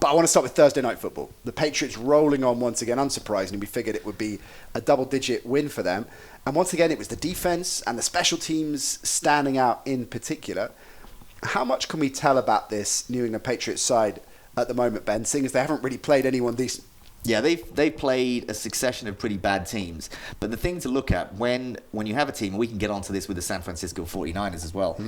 But I want to start with Thursday Night Football. The Patriots rolling on once again, unsurprisingly. We figured it would be a double-digit win for them. And once again, it was the defense and the special teams standing out in particular. How much can we tell about this New England Patriots side at the moment, Ben, seeing as they haven't really played anyone decent? Yeah, they've played a succession of pretty bad teams. But the thing to look at when you have a team, and we can get onto this with the San Francisco 49ers as well,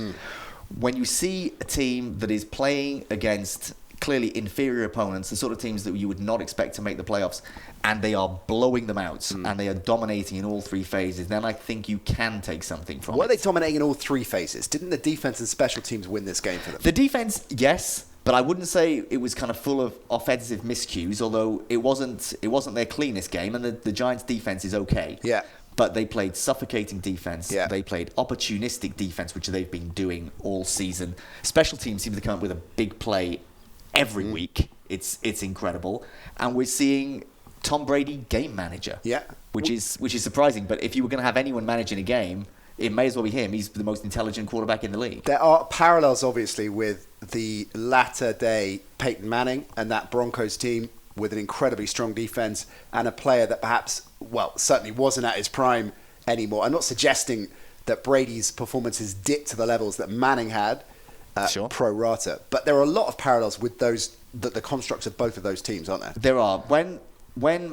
when you see a team that is playing against clearly inferior opponents, the sort of teams that you would not expect to make the playoffs, and they are blowing them out, and they are dominating in all three phases, then I think you can take something from it. Were they dominating in all three phases? Didn't the defense and special teams win this game for them? The defense, yes, but I wouldn't say it was kind of full of offensive miscues, although it wasn't their cleanest game, and the Giants' defense is okay. Yeah. But they played suffocating defense. Yeah. They played opportunistic defense, which they've been doing all season. Special teams seem to come up with a big play every week. It's incredible. And we're seeing Tom Brady game manager. Yeah. Which is surprising. But if you were going to have anyone managing a game, it may as well be him. He's the most intelligent quarterback in the league. There are parallels, obviously, with the latter-day Peyton Manning and that Broncos team with an incredibly strong defense and a player that perhaps, well, certainly wasn't at his prime anymore. I'm not suggesting that Brady's performances dipped to the levels that Manning had, Sure. pro rata. But there are a lot of parallels with the constructs of both of those teams, aren't there? There are. When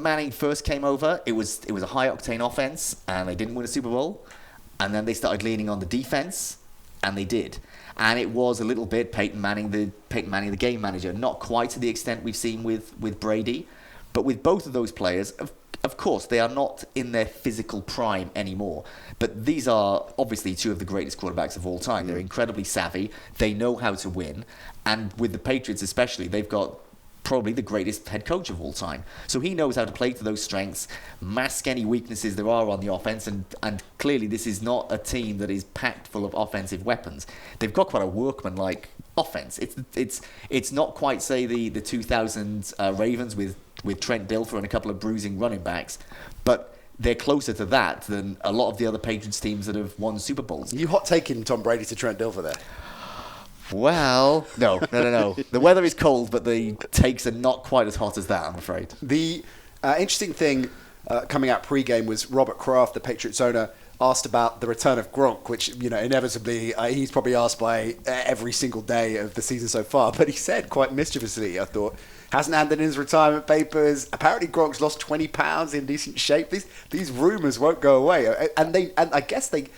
Manning first came over, it was a high-octane offense, and they didn't win a Super Bowl. And then they started leaning on the defense, and they did. And it was a little bit Peyton Manning, the game manager. Not quite to the extent we've seen with Brady, but with both of those players, of course, they are not in their physical prime anymore. But these are obviously two of the greatest quarterbacks of all time. They're incredibly savvy. They know how to win. And with the Patriots especially, they've got probably the greatest head coach of all time. So he knows how to play to those strengths, mask any weaknesses there are on the offense, and clearly this is not a team that is packed full of offensive weapons. They've got quite a workmanlike offense. It's not quite, say, the 2000 Ravens with Trent Dilfer and a couple of bruising running backs, but they're closer to that than a lot of the other Patriots teams that have won Super Bowls. You hot taking Tom Brady to Trent Dilfer there? Well, no. The weather is cold, but the takes are not quite as hot as that, I'm afraid. The interesting thing coming out pre-game was Robert Kraft, the Patriots owner, asked about the return of Gronk, which, inevitably he's probably asked by every single day of the season so far. But he said quite mischievously, I thought, hasn't handed in his retirement papers. Apparently Gronk's lost 20 pounds in decent shape. These rumours won't go away. And I guess they'd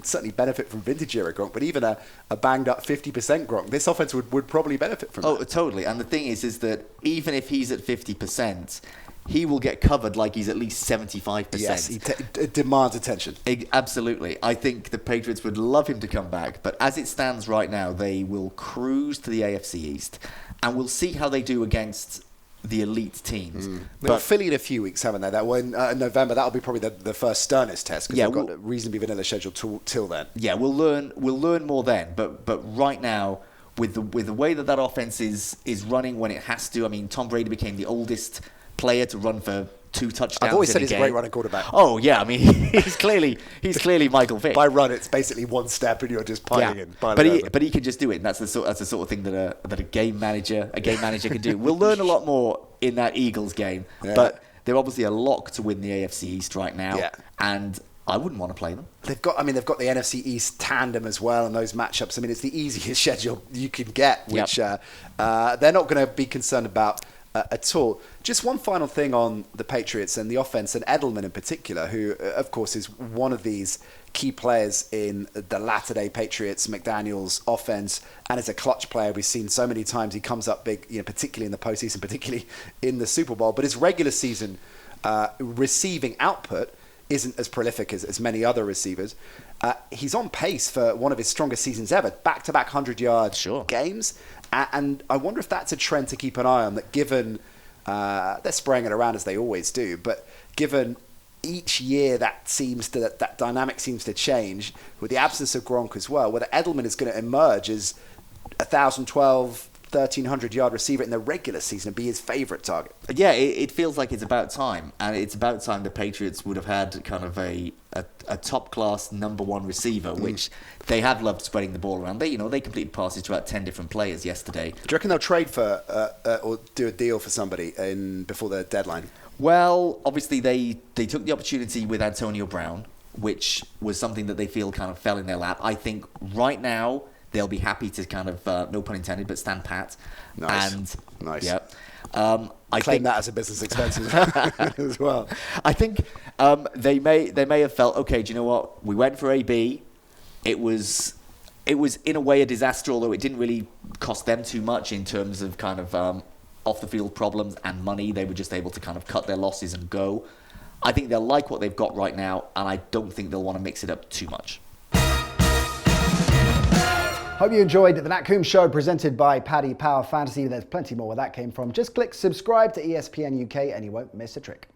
certainly benefit from vintage era Gronk, but even a banged up 50% Gronk, this offense would probably benefit from that. Oh, totally. And the thing is that even if he's at 50%, he will get covered like he's at least 75%. Yes, he demands attention. Absolutely. I think the Patriots would love him to come back, but as it stands right now, they will cruise to the AFC East, and we'll see how they do against the elite teams. They've got Philly in a few weeks, haven't they? That one in November, that'll be probably the first sternest test, because they've got a reasonably vanilla schedule till then. Yeah, we'll learn more then. But right now, with the way that offense is running when it has to, I mean, Tom Brady became the oldest player to run for 2 touchdowns. I've always said he's a great running quarterback. Oh yeah, I mean he's clearly Michael Vick. By run, it's basically one step and you're just piling in. But he can just do it. And that's the sort of thing that a game manager can do. We'll learn a lot more in that Eagles game. Yeah. But they're obviously a lock to win the AFC East right now. Yeah. And I wouldn't want to play them. They've got the NFC East tandem as well, and those matchups. I mean, it's the easiest schedule you can get, which they're not going to be concerned about at all. Just one final thing on the Patriots and the offense, and Edelman in particular, who, of course, is one of these key players in the latter-day Patriots, McDaniels offense, and is a clutch player. We've seen so many times he comes up big, particularly in the postseason, particularly in the Super Bowl. But his regular season receiving output isn't as prolific as many other receivers. He's on pace for one of his strongest seasons ever, back-to-back 100-yard games. And I wonder if that's a trend to keep an eye on, that given they're spraying it around as they always do, but given each year that dynamic seems to change with the absence of Gronk as well, whether Edelman is going to emerge as 1,012, 1,300-yard receiver in the regular season and be his favourite target. Yeah, it feels like it's about time. And it's about time the Patriots would have had kind of a top-class number one receiver, which they have loved spreading the ball around. They completed passes to about 10 different players yesterday. Do you reckon they'll trade for or do a deal for somebody before the deadline? Well, obviously they took the opportunity with Antonio Brown, which was something that they feel kind of fell in their lap. I think right now they'll be happy to kind of, no pun intended, but stand pat. Nice. Yeah. I claim that as a business expense as well. I think they may have felt, okay, do you know what? We went for AB. It was in a way a disaster, although it didn't really cost them too much in terms of kind of off the field problems and money. They were just able to kind of cut their losses and go. I think they'll like what they've got right now, and I don't think they'll want to mix it up too much. Hope you enjoyed the Nat Coombs Show presented by Paddy Power Fantasy. There's plenty more where that came from. Just click subscribe to ESPN UK and you won't miss a trick.